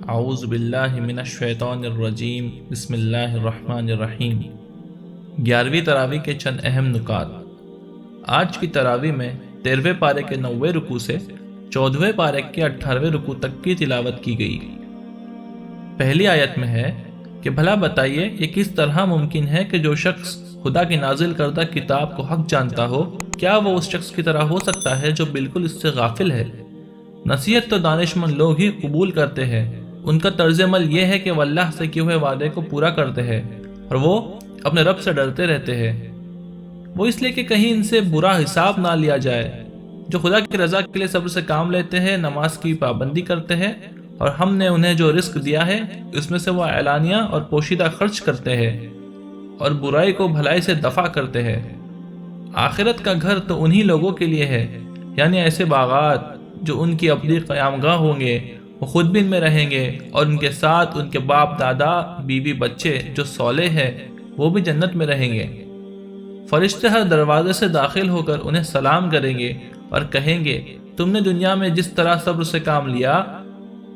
اعوذ باللہ من الشیطان الرجیم بسم اللہ الرحمن الرحیم۔ 11ویں تراویح کے چند اہم نکات۔ آج کی تراویح میں 13ویں پارے کے 9ویں رکوع سے 14ویں پارے کے 18ویں رکوع تک کی تلاوت کی گئی۔ پہلی آیت میں ہے کہ بھلا بتائیے یہ کس طرح ممکن ہے کہ جو شخص خدا کی نازل کردہ کتاب کو حق جانتا ہو، کیا وہ اس شخص کی طرح ہو سکتا ہے جو بالکل اس سے غافل ہے؟ نصیحت تو دانش مند لوگ ہی قبول کرتے ہیں۔ ان کا طرز عمل یہ ہے کہ وہ اللہ سے کیے ہوئے وعدے کو پورا کرتے ہیں اور وہ اپنے رب سے ڈرتے رہتے ہیں۔ وہ اس لیے کہ کہیں ان سے برا حساب نہ لیا جائے۔ جو خدا کی رضا کے لیے صبر سے کام لیتے ہیں، نماز کی پابندی کرتے ہیں، اور ہم نے انہیں جو رزق دیا ہے اس میں سے وہ اعلانیہ اور پوشیدہ خرچ کرتے ہیں اور برائی کو بھلائی سے دفع کرتے ہیں۔ آخرت کا گھر تو انہی لوگوں کے لیے ہے، یعنی ایسے باغات جو ان کی اپنی قیام گاہ ہوں گے، وہ خود بھی ان میں رہیں گے اور ان کے ساتھ ان کے باپ دادا بیوی بچے جو صالح ہیں وہ بھی جنت میں رہیں گے۔ فرشتے ہر دروازے سے داخل ہو کر انہیں سلام کریں گے اور کہیں گے تم نے دنیا میں جس طرح صبر سے کام لیا،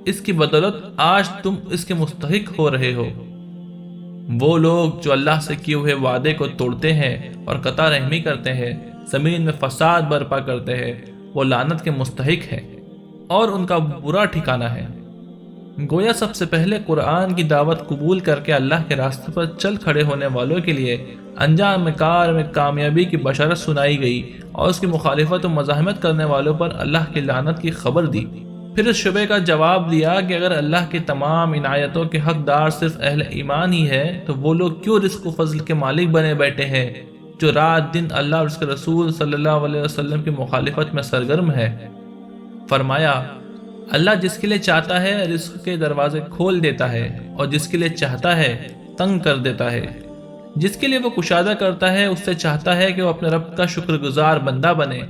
اس کی بدولت آج تم اس کے مستحق ہو رہے ہو۔ وہ لوگ جو اللہ سے کیے ہوئے وعدے کو توڑتے ہیں اور قطع رحمی کرتے ہیں، زمین میں فساد برپا کرتے ہیں، وہ لعنت کے مستحق ہے اور ان کا برا ٹھکانہ ہے۔ گویا سب سے پہلے قرآن کی دعوت قبول کر کے اللہ کے راستے پر چل کھڑے ہونے والوں کے لیے انجام کار میں کامیابی کی بشارت سنائی گئی اور اس کی مخالفت و مزاحمت کرنے والوں پر اللہ کی لعنت کی خبر دی۔ پھر اس شبے کا جواب دیا کہ اگر اللہ کی تمام عنایتوں کے حقدار صرف اہل ایمان ہی ہے تو وہ لوگ کیوں رزق و فضل کے مالک بنے بیٹھے ہیں جو رات دن اللہ اور اس کے رسول صلی اللہ علیہ وسلم کی مخالفت میں سرگرم ہے۔ فرمایا اللہ جس کے لیے چاہتا ہے رزق کے دروازے کھول دیتا ہے اور جس کے لیے چاہتا ہے تنگ کر دیتا ہے۔ جس کے لیے وہ کشادہ کرتا ہے اس سے چاہتا ہے کہ وہ اپنے رب کا شکر گزار بندہ بنے،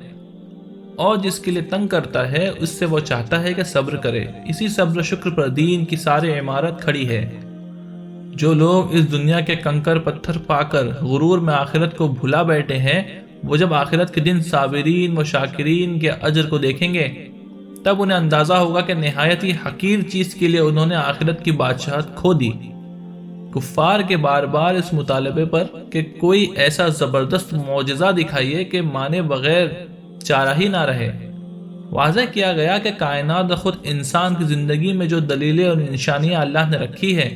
اور جس کے لیے تنگ کرتا ہے اس سے وہ چاہتا ہے کہ صبر کرے۔ اسی صبر و شکر پر دین کی ساری عمارت کھڑی ہے۔ جو لوگ اس دنیا کے کنکر پتھر پا کر غرور میں آخرت کو بھلا بیٹھے ہیں، وہ جب آخرت کے دن صابرین و شاکرین کے اجر کو دیکھیں گے تب انہیں اندازہ ہوگا کہ نہایت ہی حقیر چیز کے لیے انہوں نے آخرت کی بادشاہت کھو دی۔ کفار کے بار بار اس مطالبے پر کہ کوئی ایسا زبردست معجزہ دکھائیے کہ مانے بغیر چارہ ہی نہ رہے، واضح کیا گیا کہ کائنات خود انسان کی زندگی میں جو دلیلیں اور نشانیاں اللہ نے رکھی ہیں،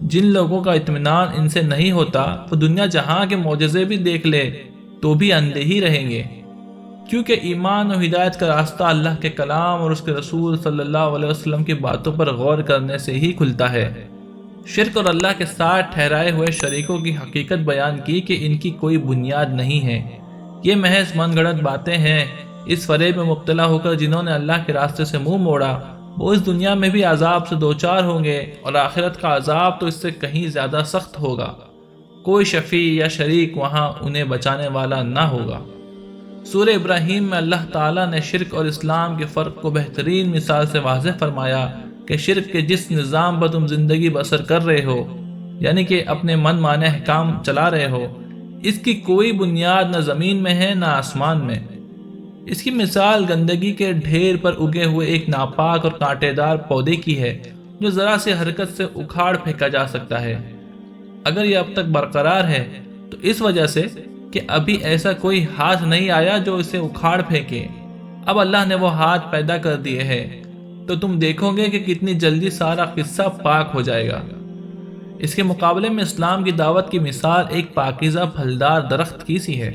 جن لوگوں کا اطمینان ان سے نہیں ہوتا وہ دنیا جہاں کے معجزے بھی دیکھ لے تو بھی اندھے ہی رہیں گے، کیونکہ ایمان و ہدایت کا راستہ اللہ کے کلام اور اس کے رسول صلی اللہ علیہ وسلم کی باتوں پر غور کرنے سے ہی کھلتا ہے۔ شرک اور اللہ کے ساتھ ٹھہرائے ہوئے شریکوں کی حقیقت بیان کی کہ ان کی کوئی بنیاد نہیں ہے، یہ محض من گھڑت باتیں ہیں۔ اس فریب میں مبتلا ہو کر جنہوں نے اللہ کے راستے سے منہ موڑا وہ اس دنیا میں بھی عذاب سے دوچار ہوں گے، اور آخرت کا عذاب تو اس سے کہیں زیادہ سخت ہوگا۔ کوئی شفیع یا شریک وہاں انہیں بچانے والا نہ ہوگا۔ سورہ ابراہیم میں اللہ تعالیٰ نے شرک اور اسلام کے فرق کو بہترین مثال سے واضح فرمایا کہ شرک کے جس نظام پر تم زندگی بسر کر رہے ہو، یعنی کہ اپنے من مانے احکام چلا رہے ہو، اس کی کوئی بنیاد نہ زمین میں ہے نہ آسمان میں۔ اس کی مثال گندگی کے ڈھیر پر اگے ہوئے ایک ناپاک اور کانٹے دار پودے کی ہے جو ذرا سے حرکت سے اکھاڑ پھینکا جا سکتا ہے۔ اگر یہ اب تک برقرار ہے تو اس وجہ سے کہ ابھی ایسا کوئی ہاتھ نہیں آیا جو اسے اکھاڑ پھینکے۔ اب اللہ نے وہ ہاتھ پیدا کر دیے ہیں تو تم دیکھو گے کہ کتنی جلدی سارا قصہ پاک ہو جائے گا۔ اس کے مقابلے میں اسلام کی دعوت کی مثال ایک پاکیزہ پھلدار درخت کی سی ہے۔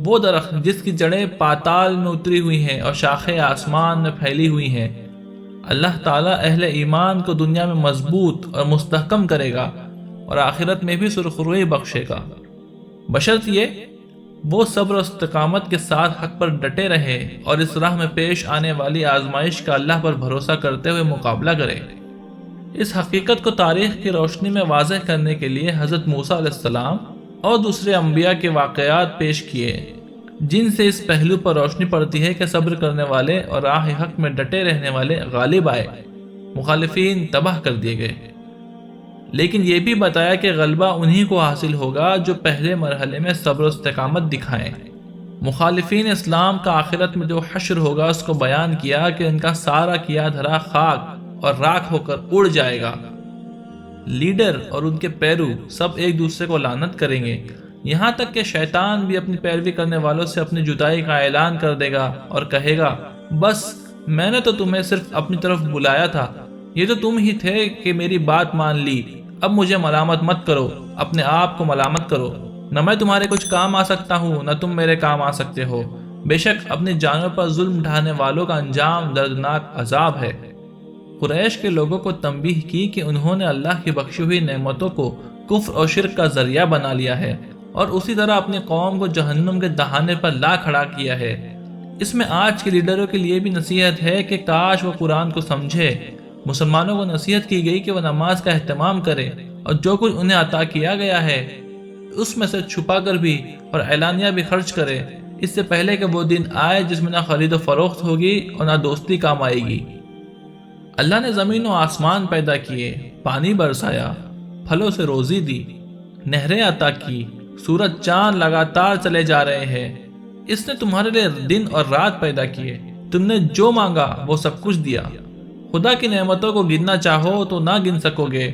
وہ درخت جس کی جڑیں پاتال میں اتری ہوئی ہیں اور شاخیں آسمان میں پھیلی ہوئی ہیں۔ اللہ تعالیٰ اہل ایمان کو دنیا میں مضبوط اور مستحکم کرے گا اور آخرت میں بھی سرخروئی بخشے گا، بشرط یہ وہ صبر و استقامت کے ساتھ حق پر ڈٹے رہے اور اس راہ میں پیش آنے والی آزمائش کا اللہ پر بھروسہ کرتے ہوئے مقابلہ کرے۔ اس حقیقت کو تاریخ کی روشنی میں واضح کرنے کے لیے حضرت موسیٰ علیہ السلام اور دوسرے انبیاء کے واقعات پیش کیے، جن سے اس پہلو پر روشنی پڑتی ہے کہ صبر کرنے والے اور راہ حق میں ڈٹے رہنے والے غالب آئے، مخالفین تباہ کر دیے گئے۔ لیکن یہ بھی بتایا کہ غلبہ انہی کو حاصل ہوگا جو پہلے مرحلے میں صبر و استقامت دکھائیں۔ مخالفین اسلام کا آخرت میں جو حشر ہوگا اس کو بیان کیا کہ ان کا سارا کیا دھرا خاک اور راکھ ہو کر اڑ جائے گا۔ لیڈر اور ان کے پیرو سب ایک دوسرے کو لعنت کریں گے، یہاں تک کہ شیطان بھی اپنی پیروی کرنے والوں سے اپنی جدائی کا اعلان کر دے گا اور کہے گا، بس میں نے تو تمہیں صرف اپنی طرف بلایا تھا، یہ تو تم ہی تھے کہ میری بات مان لی، اب مجھے ملامت مت کرو، اپنے آپ کو ملامت کرو، نہ میں تمہارے کچھ کام آ سکتا ہوں نہ تم میرے کام آ سکتے ہو، بے شک اپنی جانوں پر ظلم ڈھانے والوں کا انجام دردناک عذاب ہے۔ قریش کے لوگوں کو تنبیہ کی کہ انہوں نے اللہ کی بخشی ہوئی نعمتوں کو کفر اور شرک کا ذریعہ بنا لیا ہے اور اسی طرح اپنی قوم کو جہنم کے دہانے پر لا کھڑا کیا ہے۔ اس میں آج کے لیڈروں کے لیے بھی نصیحت ہے کہ کاش وہ قرآن کو سمجھے۔ مسلمانوں کو نصیحت کی گئی کہ وہ نماز کا اہتمام کرے اور جو کچھ انہیں عطا کیا گیا ہے اس میں سے چھپا کر بھی اور اعلانیہ بھی خرچ کرے، اس سے پہلے کہ وہ دن آئے جس میں نہ خرید و فروخت ہوگی اور نہ دوستی کام آئے گی۔ اللہ نے زمین و آسمان پیدا کیے، پانی برسایا، پھلوں سے روزی دی، نہریں عطا کی، سورج چاند لگاتار چلے جا رہے ہیں۔ اس نے تمہارے لیے دن اور رات پیدا کیے، تم نے جو مانگا وہ سب کچھ دیا۔ خدا کی نعمتوں کو گننا چاہو تو نہ گن سکو گے۔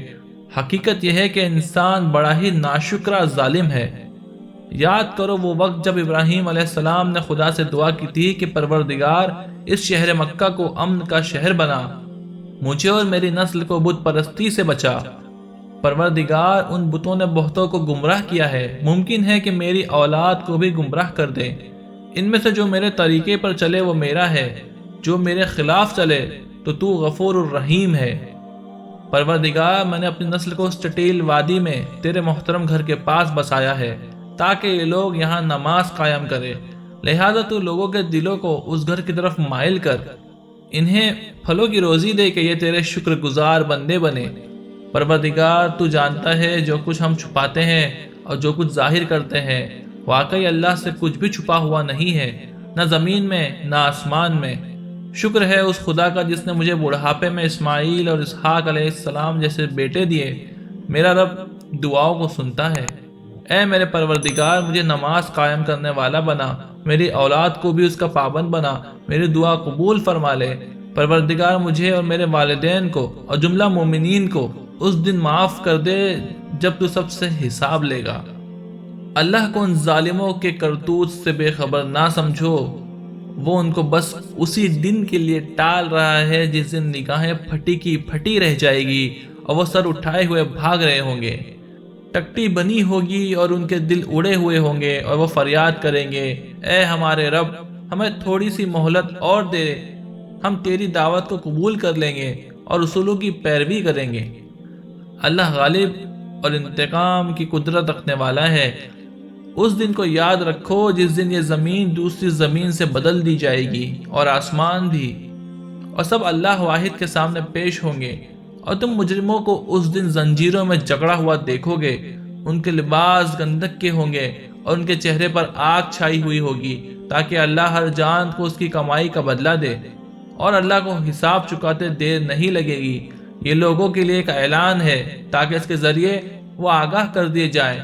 حقیقت یہ ہے کہ انسان بڑا ہی ناشکرا ظالم ہے۔ یاد کرو وہ وقت جب ابراہیم علیہ السلام نے خدا سے دعا کی تھی کہ پروردگار اس شہر مکہ کو امن کا شہر بنا، مجھے اور میری نسل کو بت پرستی سے بچا۔ پروردگار ان بتوں نے بہتوں کو گمراہ کیا ہے، ممکن ہے کہ میری اولاد کو بھی گمراہ کر دے۔ ان میں سے جو میرے طریقے پر چلے وہ میرا ہے، جو میرے خلاف چلے تو غفور الرحیم ہے۔ پروردگار میں نے اپنی نسل کو اس چٹیل وادی میں تیرے محترم گھر کے پاس بسایا ہے تاکہ یہ لوگ یہاں نماز قائم کرے، لہذا تو لوگوں کے دلوں کو اس گھر کی طرف مائل کر، انہیں پھلوں کی روزی دے کہ یہ تیرے شکر گزار بندے بنے۔ پروردگار تو جانتا ہے جو کچھ ہم چھپاتے ہیں اور جو کچھ ظاہر کرتے ہیں، واقعی اللہ سے کچھ بھی چھپا ہوا نہیں ہے، نہ زمین میں نہ آسمان میں۔ شکر ہے اس خدا کا جس نے مجھے بڑھاپے میں اسماعیل اور اسحاق علیہ السلام جیسے بیٹے دیے۔ میرا رب دعاؤں کو سنتا ہے۔ اے میرے پروردگار مجھے نماز قائم کرنے والا بنا، میری اولاد کو بھی اس کا پابند بنا، میری دعا قبول فرما لے۔ پروردگار مجھے اور میرے والدین کو اور جملہ مومنین کو اس دن معاف کر دے جب تو سب سے حساب لے گا۔ اللہ کو ان ظالموں کے کرتوت سے بے خبر نہ سمجھو، وہ ان کو بس اسی دن کے لیے ٹال رہا ہے جس دن نگاہیں پھٹی کی پھٹی رہ جائے گی اور وہ سر اٹھائے ہوئے بھاگ رہے ہوں گے۔ ٹکٹی بنی ہوگی اور ان کے دل اڑے ہوئے ہوں گے اور وہ فریاد کریں گے، اے ہمارے رب ہمیں تھوڑی سی مہلت اور دے، ہم تیری دعوت کو قبول کر لیں گے اور اصولوں کی پیروی کریں گے۔ اللہ غالب اور انتقام کی قدرت رکھنے والا ہے۔ اس دن کو یاد رکھو جس دن یہ زمین دوسری زمین سے بدل دی جائے گی اور آسمان بھی، اور سب اللہ واحد کے سامنے پیش ہوں گے، اور تم مجرموں کو اس دن زنجیروں میں جکڑا ہوا دیکھو گے، ان کے لباس گندک کے ہوں گے اور ان کے چہرے پر آگ چھائی ہوئی ہوگی تاکہ اللہ ہر جان کو اس کی کمائی کا بدلہ دے، اور اللہ کو حساب چکاتے دیر نہیں لگے گی۔ یہ لوگوں کے لیے ایک اعلان ہے تاکہ اس کے ذریعے وہ آگاہ کر دیے جائیں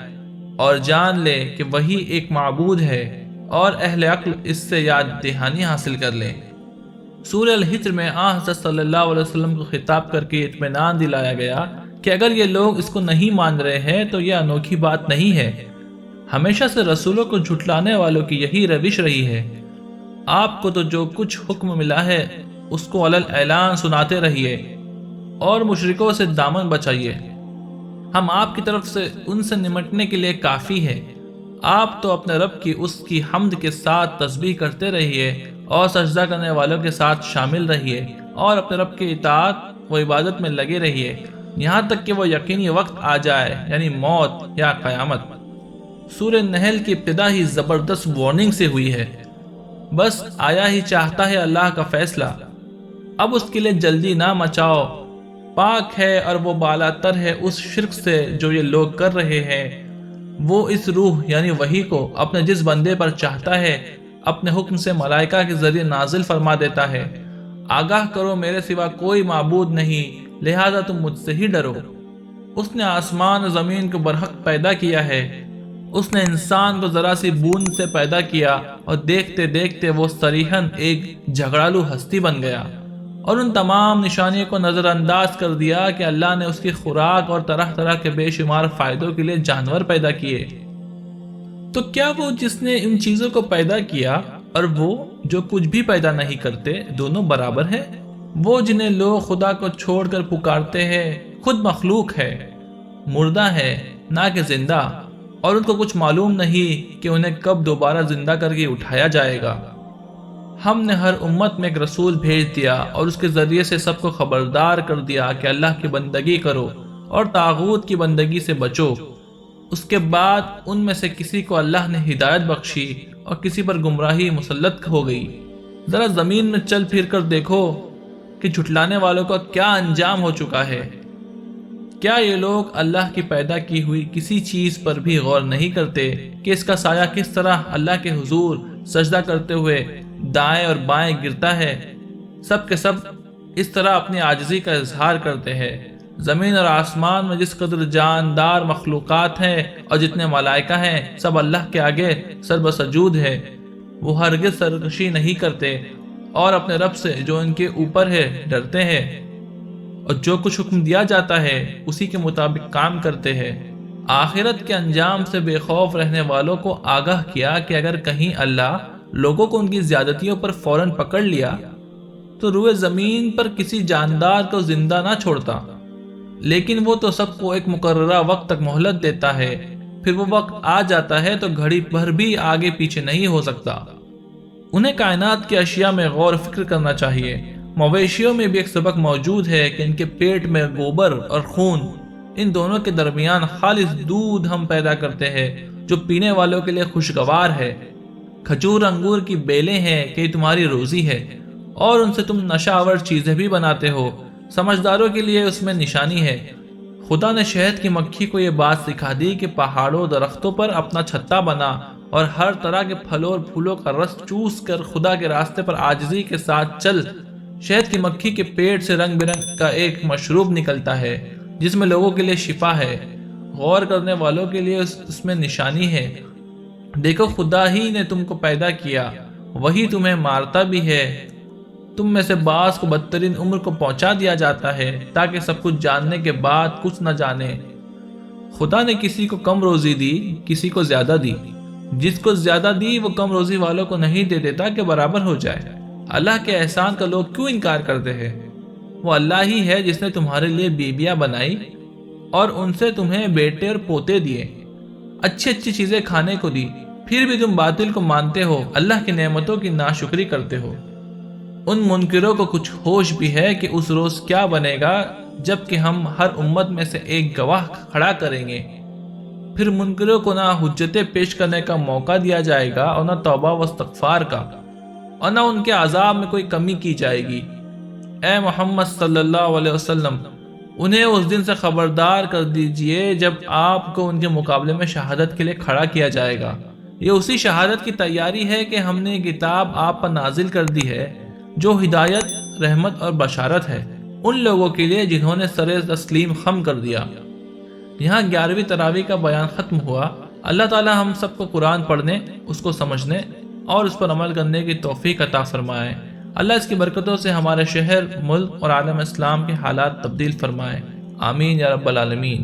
اور جان لے کہ وہی ایک معبود ہے، اور اہل عقل اس سے یاد دہانی حاصل کر لیں۔ سورہ الحجر میں حضرت صلی اللہ علیہ وسلم کو خطاب کر کے اطمینان دلایا گیا کہ اگر یہ لوگ اس کو نہیں مان رہے ہیں تو یہ انوکھی بات نہیں ہے۔ ہمیشہ سے رسولوں کو جھٹلانے والوں کی یہی روش رہی ہے۔ آپ کو تو جو کچھ حکم ملا ہے اس کو علل اعلان سناتے رہیے اور مشرکوں سے دامن بچائیے۔ ہم آپ کی طرف سے ان سے نمٹنے کے لیے کافی ہے۔ آپ تو اپنے رب کی اس کی حمد کے ساتھ تسبیح کرتے رہیے اور سجدہ کرنے والوں کے ساتھ شامل رہیے اور اپنے رب کی اطاعت و عبادت میں لگے رہیے یہاں تک کہ وہ یقینی وقت آ جائے، یعنی موت یا قیامت۔ سورہ نحل کی ابتدا ہی زبردست وارننگ سے ہوئی ہے، بس آیا ہی چاہتا ہے اللہ کا فیصلہ، اب اس کے لیے جلدی نہ مچاؤ۔ پاک ہے اور وہ بالا تر ہے اس شرک سے جو یہ لوگ کر رہے ہیں۔ وہ اس روح یعنی وحی کو اپنے جس بندے پر چاہتا ہے اپنے حکم سے ملائکہ کے ذریعے نازل فرما دیتا ہے۔ آگاہ کرو میرے سوا کوئی معبود نہیں، لہذا تم مجھ سے ہی ڈرو۔ اس نے آسمان و زمین کو برحق پیدا کیا ہے۔ اس نے انسان کو ذرا سی بوند سے پیدا کیا اور دیکھتے دیکھتے وہ صریحاً ایک جھگڑالو ہستی بن گیا، اور ان تمام نشانیوں کو نظر انداز کر دیا کہ اللہ نے اس کی خوراک اور طرح طرح کے بے شمار فائدوں کے لیے جانور پیدا کیے، تو کیا وہ جس نے ان چیزوں کو پیدا کیا اور وہ جو کچھ بھی پیدا نہیں کرتے دونوں برابر ہیں؟ وہ جنہیں لوگ خدا کو چھوڑ کر پکارتے ہیں خود مخلوق ہے، مردہ ہے نہ کہ زندہ، اور ان کو کچھ معلوم نہیں کہ انہیں کب دوبارہ زندہ کر کے اٹھایا جائے گا۔ ہم نے ہر امت میں ایک رسول بھیج دیا اور اس کے ذریعے سے سب کو خبردار کر دیا کہ اللہ کی بندگی کرو اور طاغوت کی بندگی سے بچو۔ اس کے بعد ان میں سے کسی کو اللہ نے ہدایت بخشی اور کسی پر گمراہی مسلط ہو گئی۔ ذرا زمین میں چل پھر کر دیکھو کہ جھٹلانے والوں کا کیا انجام ہو چکا ہے۔ کیا یہ لوگ اللہ کی پیدا کی ہوئی کسی چیز پر بھی غور نہیں کرتے کہ اس کا سایہ کس طرح اللہ کے حضور سجدہ کرتے ہوئے دائیں اور بائیں گرتا ہے؟ سب کے سب اس طرح اپنی عاجزی کا اظہار کرتے ہیں۔ زمین اور آسمان میں جس قدر جاندار مخلوقات ہیں اور جتنے ملائکہ ہیں سب اللہ کے آگے سر بسجود ہے۔ وہ ہرگز سرکشی نہیں کرتے اور اپنے رب سے جو ان کے اوپر ہے ڈرتے ہیں، اور جو کچھ حکم دیا جاتا ہے اسی کے مطابق کام کرتے ہیں۔ آخرت کے انجام سے بے خوف رہنے والوں کو آگاہ کیا کہ اگر کہیں اللہ لوگوں کو ان کی زیادتیوں پر فوراً پکڑ لیا تو روئے زمین پر کسی جاندار کو زندہ نہ چھوڑتا، لیکن وہ تو سب کو ایک مقررہ وقت تک مہلت دیتا ہے، پھر وہ وقت آ جاتا ہے تو گھڑی بھر بھی آگے پیچھے نہیں ہو سکتا۔ انہیں کائنات کی اشیاء میں غور و فکر کرنا چاہیے۔ مویشیوں میں بھی ایک سبق موجود ہے کہ ان کے پیٹ میں گوبر اور خون، ان دونوں کے درمیان خالص دودھ ہم پیدا کرتے ہیں جو پینے والوں کے لیے خوشگوار ہے۔ کھجور انگور کی بیلیں ہیں کہ یہ تمہاری روزی ہے اور ان سے تم نشہ آور چیزیں بھی بناتے ہو، سمجھداروں کے لیے اس میں نشانی ہے۔ خدا نے شہد کی مکھی کو یہ بات سکھا دی کہ پہاڑوں درختوں پر اپنا چھتا بنا اور ہر طرح کے پھلوں اور پھولوں کا رس چوس کر خدا کے راستے پر عاجزی کے ساتھ چل۔ شہد کی مکھی کے پیٹ سے رنگ برنگ کا ایک مشروب نکلتا ہے جس میں لوگوں کے لیے شفا ہے، غور کرنے والوں کے لیے اس میں نشانی ہے۔ دیکھو خدا ہی نے تم کو پیدا کیا، وہی تمہیں مارتا بھی ہے، تم میں سے بعض کو بدترین عمر کو پہنچا دیا جاتا ہے تاکہ سب کچھ جاننے کے بعد کچھ نہ جانے۔ خدا نے کسی کو کم روزی دی، کسی کو زیادہ دی، جس کو زیادہ دی وہ کم روزی والوں کو نہیں دے دیتا کہ برابر ہو جائے۔ اللہ کے احسان کا لوگ کیوں انکار کرتے ہیں؟ وہ اللہ ہی ہے جس نے تمہارے لیے بیویاں بنائی اور ان سے تمہیں بیٹے اور پوتے دیے، اچھی اچھی چیزیں کھانے کو دی، پھر بھی تم باطل کو مانتے ہو، اللہ کی نعمتوں کی ناشکری کرتے ہو۔ ان منکروں کو کچھ ہوش بھی ہے کہ اس روز کیا بنے گا جب کہ ہم ہر امت میں سے ایک گواہ کھڑا کریں گے، پھر منکروں کو نہ حجتیں پیش کرنے کا موقع دیا جائے گا اور نہ توبہ و استغفار کا، اور نہ ان کے عذاب میں کوئی کمی کی جائے گی۔ اے محمد صلی اللہ علیہ وسلم، انہیں اس دن سے خبردار کر دیجئے جب آپ کو ان کے مقابلے میں شہادت کے لیے کھڑا کیا جائے گا۔ یہ اسی شہادت کی تیاری ہے کہ ہم نے یہ کتاب آپ پر نازل کر دی ہے جو ہدایت، رحمت اور بشارت ہے ان لوگوں کے لیے جنہوں نے سر تسلیم خم کر دیا۔ یہاں 11ویں تراویح کا بیان ختم ہوا۔ اللہ تعالی ہم سب کو قرآن پڑھنے، اس کو سمجھنے اور اس پر عمل کرنے کی توفیق عطا فرمائے۔ اللہ اس کی برکتوں سے ہمارے شہر، ملک اور عالم اسلام کے حالات تبدیل فرمائے۔ آمین یا رب العالمین۔